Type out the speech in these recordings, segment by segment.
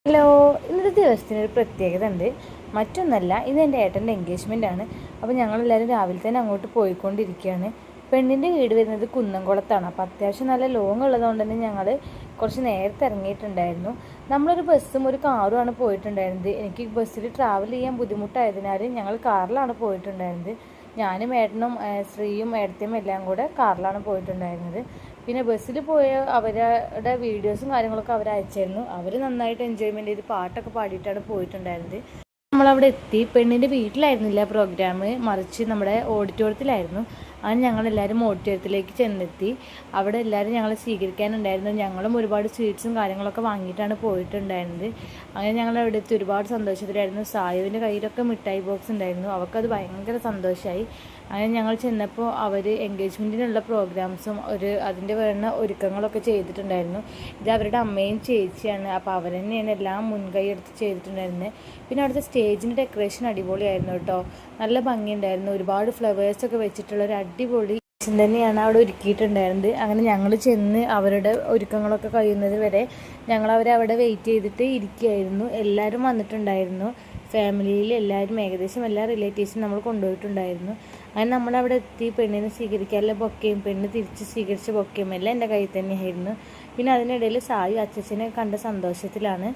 Hello, ഇന്നത്തെ ദിവസത്തിനൊരു പ്രത്യേകത ഉണ്ട്. മറ്റൊന്നല്ല, ഇതെൻ്റെ ഏട്ടൻ്റെ എൻഗേജ്മെൻ്റ് ആണ്. അപ്പോൾ ഞങ്ങളെല്ലാവരും രാവിലെ തന്നെ അങ്ങോട്ട് പോയിക്കൊണ്ടിരിക്കുകയാണ്. പെണ്ണിൻ്റെ വീട് വരുന്നത് കുന്നംകുളത്താണ്. അപ്പോൾ അത്യാവശ്യം നല്ല ലോങ് ഉള്ളതുകൊണ്ട് തന്നെ ഞങ്ങൾ കുറച്ച് നേരത്തെ ഇറങ്ങിയിട്ടുണ്ടായിരുന്നു. നമ്മളൊരു ബസ്സും ഒരു കാറുമാണ് പോയിട്ടുണ്ടായിരുന്നത്. എനിക്ക് ബസ്സിൽ ട്രാവൽ ചെയ്യാൻ ബുദ്ധിമുട്ടായതിനാൽ ഞങ്ങൾ കാറിലാണ് പോയിട്ടുണ്ടായിരുന്നത്. ഞാനും ഏട്ടനും ശ്രീയും ഏട്ടത്തിയും എല്ലാം കൂടെ കാറിലാണ് പോയിട്ടുണ്ടായിരുന്നത്. പിന്നെ ബസ്സിൽ പോയ അവരുടെ വീഡിയോസും കാര്യങ്ങളൊക്കെ അവർ അയച്ചായിരുന്നു. അവർ നന്നായിട്ട് എൻജോയ്മെൻറ്റ് ചെയ്ത് പാട്ടൊക്കെ പാടിയിട്ടാണ് പോയിട്ടുണ്ടായിരുന്നത്. നമ്മളവിടെ എത്തി. പെണ്ണിൻ്റെ വീട്ടിലായിരുന്നില്ല പ്രോഗ്രാം, മറിച്ച് നമ്മുടെ ഓഡിറ്റോറിയത്തിലായിരുന്നു. അങ്ങനെ ഞങ്ങളെല്ലാവരും ഓഡിറ്റോറിയത്തിലേക്ക് ചെന്നെത്തി. അവിടെ എല്ലാവരും ഞങ്ങളെ സ്വീകരിക്കാനുണ്ടായിരുന്നു. ഞങ്ങളും ഒരുപാട് സ്വീറ്റ്സും കാര്യങ്ങളൊക്കെ വാങ്ങിയിട്ടാണ് പോയിട്ടുണ്ടായിരുന്നത്. അങ്ങനെ ഞങ്ങൾ അവിടെ എത്തി ഒരുപാട് സന്തോഷത്തിലായിരുന്നു. സായുവിൻ്റെ കയ്യിലൊക്കെ മിഠായി ബോക്സ് ഉണ്ടായിരുന്നു. അവർക്കത് ഭയങ്കര സന്തോഷമായി. അങ്ങനെ ഞങ്ങൾ ചെന്നപ്പോൾ അവർ എൻഗേജ്മെൻറ്റിനുള്ള പ്രോഗ്രാംസും അതിൻ്റെ വേണ്ട ഒരുക്കങ്ങളൊക്കെ ചെയ്തിട്ടുണ്ടായിരുന്നു. ഇത് അവരുടെ അമ്മയും ചേച്ചിയാണ്. അപ്പോൾ അവർ തന്നെയാണ് എല്ലാം മുൻകൈ എടുത്ത് ചെയ്തിട്ടുണ്ടായിരുന്നത്. പിന്നെ അവിടുത്തെ സ്റ്റേജിൻ്റെ ഡെക്കറേഷൻ അടിപൊളിയായിരുന്നു കേട്ടോ. നല്ല ഭംഗിയുണ്ടായിരുന്നു. ഒരുപാട് ഫ്ലവേഴ്സൊക്കെ വെച്ചിട്ടുള്ള ഒരു അടിപൊളി തന്നെയാണ് അവിടെ ഒരുക്കിയിട്ടുണ്ടായിരുന്നത്. അങ്ങനെ ഞങ്ങൾ ചെന്ന് അവരുടെ ഒരുക്കങ്ങളൊക്കെ കഴിയുന്നത് വരെ ഞങ്ങൾ അവിടെ വെയിറ്റ് ചെയ്തിട്ട് ഇരിക്കുകയായിരുന്നു. എല്ലാവരും വന്നിട്ടുണ്ടായിരുന്നു. ഫാമിലിയിൽ എല്ലാവരും ഏകദേശം എല്ലാ റിലേറ്റീവ്സും നമ്മൾ കൊണ്ടുപോയിട്ടുണ്ടായിരുന്നു. അങ്ങനെ നമ്മളവിടെ എത്തി. പെണ്ണിനെ സ്വീകരിക്കാനുള്ള ബൊക്കയും പെണ്ണ് തിരിച്ച് സ്വീകരിച്ച ബൊക്കയും എല്ലാം എൻ്റെ കയ്യിൽ തന്നെയായിരുന്നു. പിന്നെ അതിനിടയിൽ സായി അച്ഛനെ കണ്ട സന്തോഷത്തിലാണ്,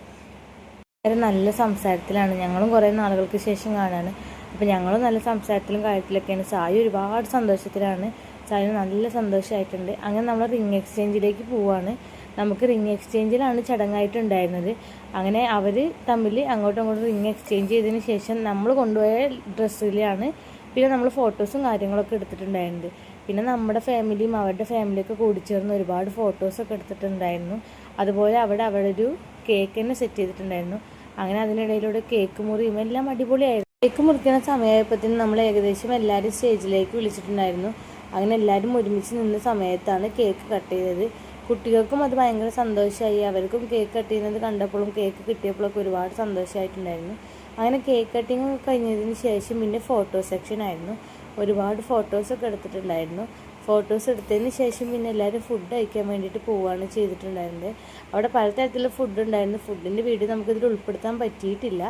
നല്ല സംസാരത്തിലാണ്. ഞങ്ങളും കുറേ നാളുകൾക്ക് ശേഷം കാണാണ്. അപ്പോൾ ഞങ്ങളും നല്ല സംസാരത്തിലും കാര്യത്തിലൊക്കെയാണ്. സായി ഒരുപാട് സന്തോഷത്തിലാണ്. സായി നല്ല സന്തോഷമായിട്ടുണ്ട്. അങ്ങനെ നമ്മൾ റിംഗ് എക്സ്ചേഞ്ചിലേക്ക് പോവുകയാണ്. നമുക്ക് റിംഗ് എക്സ്ചേഞ്ചിലാണ് ചടങ്ങായിട്ടുണ്ടായിരുന്നത്. അങ്ങനെ അവർ തമ്മിൽ അങ്ങോട്ടും ഇങ്ങോട്ടും റിംഗ് എക്സ്ചേഞ്ച് ചെയ്തതിന് ശേഷം നമ്മൾ കൊണ്ടുപോയ ഡ്രസ്സിലാണ് പിന്നെ നമ്മൾ ഫോട്ടോസും കാര്യങ്ങളൊക്കെ എടുത്തിട്ടുണ്ടായിരുന്നത്. പിന്നെ നമ്മുടെ ഫാമിലിയും അവരുടെ ഫാമിലിയൊക്കെ കൂടിച്ചേർന്ന് ഒരുപാട് ഫോട്ടോസൊക്കെ എടുത്തിട്ടുണ്ടായിരുന്നു. അതുപോലെ അവിടെ ഒരു കേക്ക് തന്നെ സെറ്റ് ചെയ്തിട്ടുണ്ടായിരുന്നു. അങ്ങനെ അതിനിടയിലൂടെ കേക്ക് മുറിയും എല്ലാം അടിപൊളിയായിരുന്നു. കേക്ക് മുറിക്കുന്ന സമയമായപ്പോഴത്തേനും നമ്മൾ ഏകദേശം എല്ലാവരും സ്റ്റേജിലേക്ക് വിളിച്ചിട്ടുണ്ടായിരുന്നു. അങ്ങനെ എല്ലാവരും ഒരുമിച്ച് നിന്ന സമയത്താണ് കേക്ക് കട്ട് ചെയ്തത്. കുട്ടികൾക്കും അത് ഭയങ്കര സന്തോഷമായി. അവർക്കും കേക്ക് കട്ട് ചെയ്യുന്നത് കണ്ടപ്പോഴും കേക്ക് കിട്ടിയപ്പോഴൊക്കെ ഒരുപാട് സന്തോഷമായിട്ടുണ്ടായിരുന്നു. അങ്ങനെ കേക്ക് കട്ടിങ് കഴിഞ്ഞതിന് ശേഷം പിന്നെ ഫോട്ടോ സെക്ഷൻ ആയിരുന്നു. ഒരുപാട് ഫോട്ടോസൊക്കെ എടുത്തിട്ടുണ്ടായിരുന്നു. ഫോട്ടോസ് എടുത്തതിന് ശേഷം പിന്നെ എല്ലാവരും ഫുഡ് കഴിക്കാൻ വേണ്ടിയിട്ട് പോവുകയാണ് ചെയ്തിട്ടുണ്ടായിരുന്നത്. അവിടെ പലതരത്തിലുള്ള ഫുഡ് ഉണ്ടായിരുന്നു. ഫുഡിൻ്റെ വീഡിയോ നമുക്കിതിൽ ഉൾപ്പെടുത്താൻ പറ്റിയിട്ടില്ല.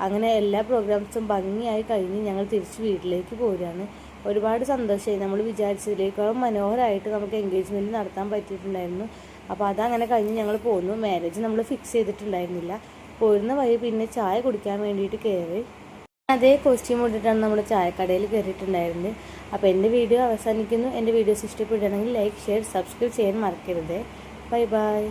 അങ്ങനെ എല്ലാ പ്രോഗ്രാംസും ഭംഗിയായി കഴിഞ്ഞ് ഞങ്ങൾ തിരിച്ച് വീട്ടിലേക്ക് പോരുകയാണ്. ഒരുപാട് സന്തോഷമായി. നമ്മൾ വിചാരിച്ചതിലേക്കാളും മനോഹരമായിട്ട് നമുക്ക് എൻഗേജ്മെൻറ്റ് നടത്താൻ പറ്റിയിട്ടുണ്ടായിരുന്നു. അപ്പോൾ അതങ്ങനെ കഴിഞ്ഞ് ഞങ്ങൾ പോന്നു. മാരേജ് നമ്മൾ ഫിക്സ് ചെയ്തിട്ടുണ്ടായിരുന്നില്ല. പോരുന്ന വഴി പിന്നെ ചായ കുടിക്കാൻ വേണ്ടിയിട്ട് കയറി. അതേ കോസ്റ്റ്യൂം ഇട്ടിട്ടാണ് നമ്മൾ ചായക്കടയിൽ കയറിയിട്ടുണ്ടായിരുന്നത്. അപ്പോൾ എൻ്റെ വീഡിയോ അവസാനിക്കുന്നു. എൻ്റെ വീഡിയോസ് ഇഷ്ടപ്പെടുകയാണെങ്കിൽ ലൈക്ക്, ഷെയർ, സബ്സ്ക്രൈബ് ചെയ്യാൻ മറക്കരുത്. Bye bye.